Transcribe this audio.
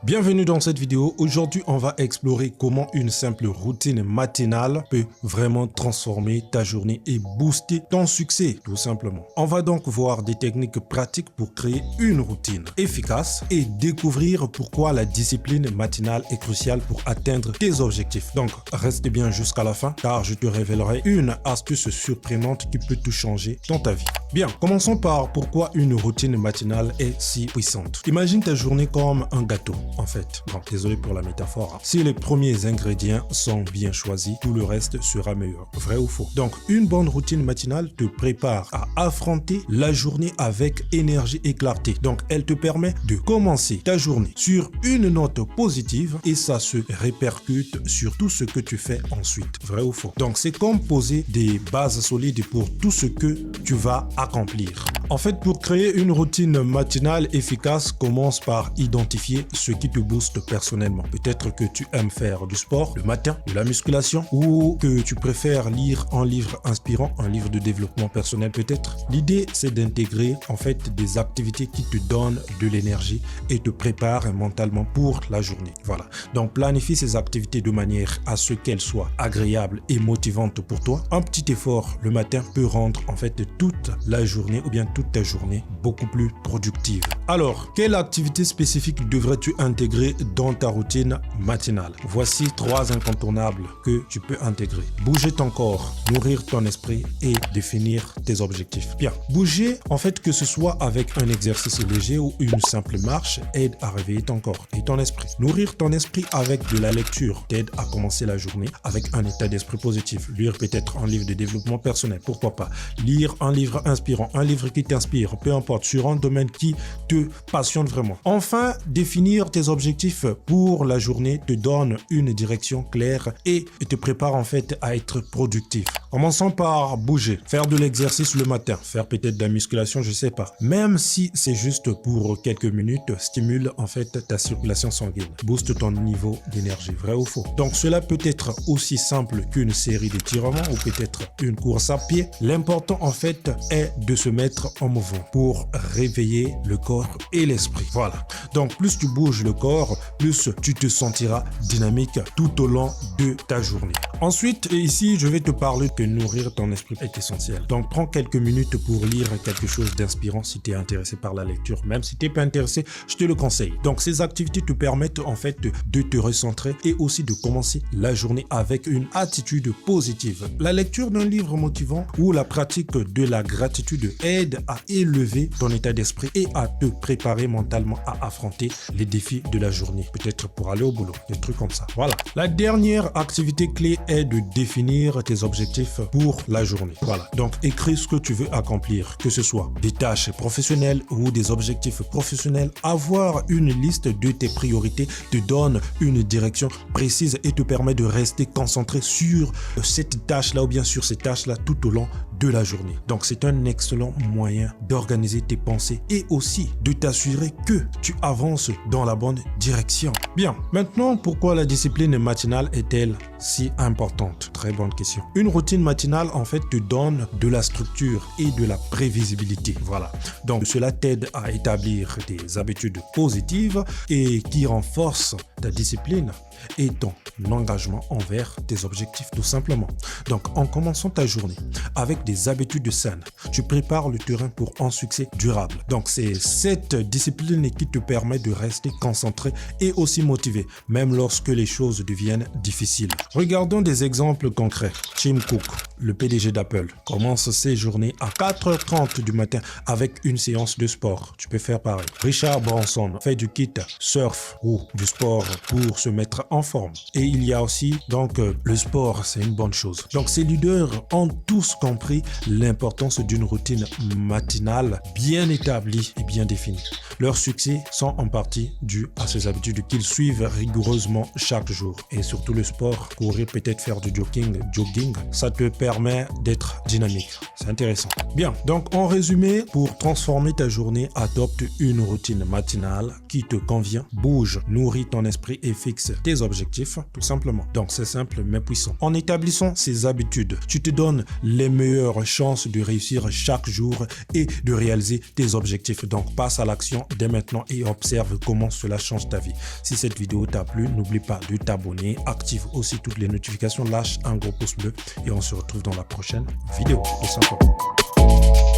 Bienvenue dans cette vidéo. Aujourd'hui, on va explorer comment une simple routine matinale peut vraiment transformer ta journée et booster ton succès, tout simplement. On va donc voir des techniques pratiques pour créer une routine efficace et découvrir pourquoi la discipline matinale est cruciale pour atteindre tes objectifs. Donc, reste bien jusqu'à la fin car je te révélerai une astuce surprenante qui peut tout changer dans ta vie. Bien, commençons par pourquoi une routine matinale est si puissante. Imagine ta journée comme un gâteau. En fait, bon, désolé pour la métaphore. Si les premiers ingrédients sont bien choisis, tout le reste sera meilleur. Vrai ou faux? Donc, une bonne routine matinale te prépare à affronter la journée avec énergie et clarté. Donc, elle te permet de commencer ta journée sur une note positive et ça se répercute sur tout ce que tu fais ensuite. Vrai ou faux? Donc, c'est comme poser des bases solides pour tout ce que tu vas accomplir. En fait, pour créer une routine matinale efficace, commence par identifier ce qui te booste personnellement. Peut-être que tu aimes faire du sport le matin, de la musculation, ou que tu préfères lire un livre inspirant, un livre de développement personnel peut-être. L'idée, c'est d'intégrer en fait des activités qui te donnent de l'énergie et te préparent mentalement pour la journée. Voilà. Donc, planifie ces activités de manière à ce qu'elles soient agréables et motivantes pour toi. Un petit effort le matin peut rendre en fait toute la journée ou bien toute ta journée beaucoup plus productive. Alors, quelle activité spécifique devrais-tu intégrer dans ta routine matinale? Voici 3 incontournables que tu peux intégrer. Bouger ton corps, nourrir ton esprit et définir tes objectifs. Bien, bouger, en fait, que ce soit avec un exercice léger ou une simple marche, aide à réveiller ton corps et ton esprit. Nourrir ton esprit avec de la lecture t'aide à commencer la journée avec un état d'esprit positif. Lire peut-être un livre de développement personnel, pourquoi pas. Lire un livre inspirant, un livre qui t'inspire, peu importe, sur un domaine qui te passionne vraiment. Enfin, définir tes objectifs pour la journée te donne une direction claire et te prépare en fait à être productif. Commençons par bouger, faire de l'exercice le matin, faire peut-être de la musculation, je sais pas. Même si c'est juste pour quelques minutes, stimule en fait ta circulation sanguine, booste ton niveau d'énergie, vrai ou faux? Donc cela peut être aussi simple qu'une série d'étirements ou peut-être une course à pied. L'important en fait est de se mettre en mouvement pour réveiller le corps et l'esprit. Voilà. Donc plus tu bouges le corps, plus tu te sentiras dynamique tout au long de ta journée. Ensuite, ici, je vais te parler que nourrir ton esprit est essentiel. Donc, prends quelques minutes pour lire quelque chose d'inspirant si tu es intéressé par la lecture. Même si tu n'es pas intéressé, je te le conseille. Donc, ces activités te permettent en fait de te recentrer et aussi de commencer la journée avec une attitude positive. La lecture d'un livre motivant ou la pratique de la gratitude aide à élever ton état d'esprit et à te préparer mentalement à affronter les défis de la journée. Peut-être pour aller au boulot, des trucs comme ça. Voilà. La dernière activité clé est de définir tes objectifs pour la journée. Voilà. Donc, écris ce que tu veux accomplir, que ce soit des tâches professionnelles ou des objectifs professionnels. Avoir une liste de tes priorités te donne une direction précise et te permet de rester concentré sur cette tâche-là ou bien sur ces tâches-là tout au long de la journée. Donc, c'est un excellent moyen d'organiser tes pensées et aussi de t'assurer que tu avances dans la bonne direction. Bien, maintenant, pourquoi la discipline matinale est-elle si importante? Très bonne question. Une routine matinale, en fait, te donne de la structure et de la prévisibilité. Voilà. Donc, cela t'aide à établir des habitudes positives et qui renforcent ta discipline et ton engagement envers tes objectifs, tout simplement. Donc, en commençant ta journée avec des habitudes saines, tu prépares le terrain pour un succès durable. Donc, c'est cette discipline qui te permet de rester concentré et aussi motivé, même lorsque les choses deviennent difficiles. Regardons des exemples concrets. Tim Cook, le PDG d'Apple, commence ses journées à 4h30 du matin avec une séance de sport. Tu peux faire pareil. Richard Branson fait du kit surf ou du sport pour se mettre en forme. Et il y a aussi donc le sport, c'est une bonne chose. Donc ces leaders ont tous compris l'importance d'une routine matinale bien établie et bien définie. Leurs succès sont en partie dus à ces habitudes qu'ils suivent rigoureusement chaque jour. Et surtout le sport, courir, peut-être faire du jogging, ça te permet d'être dynamique. C'est intéressant. Bien, donc en résumé, pour transformer ta journée, adopte une routine matinale qui te convient, bouge, nourris ton esprit et fixe tes objectifs, tout simplement. Donc c'est simple mais puissant. En établissant ces habitudes, tu te donnes les meilleures chances de réussir chaque jour et de réaliser tes objectifs. Donc passe à l'action dès maintenant et observe comment cela change ta vie. Si cette vidéo t'a plu, n'oublie pas de t'abonner, active aussi toutes les notifications, lâche un gros pouce bleu et on se retrouve dans la prochaine vidéo, tout simplement.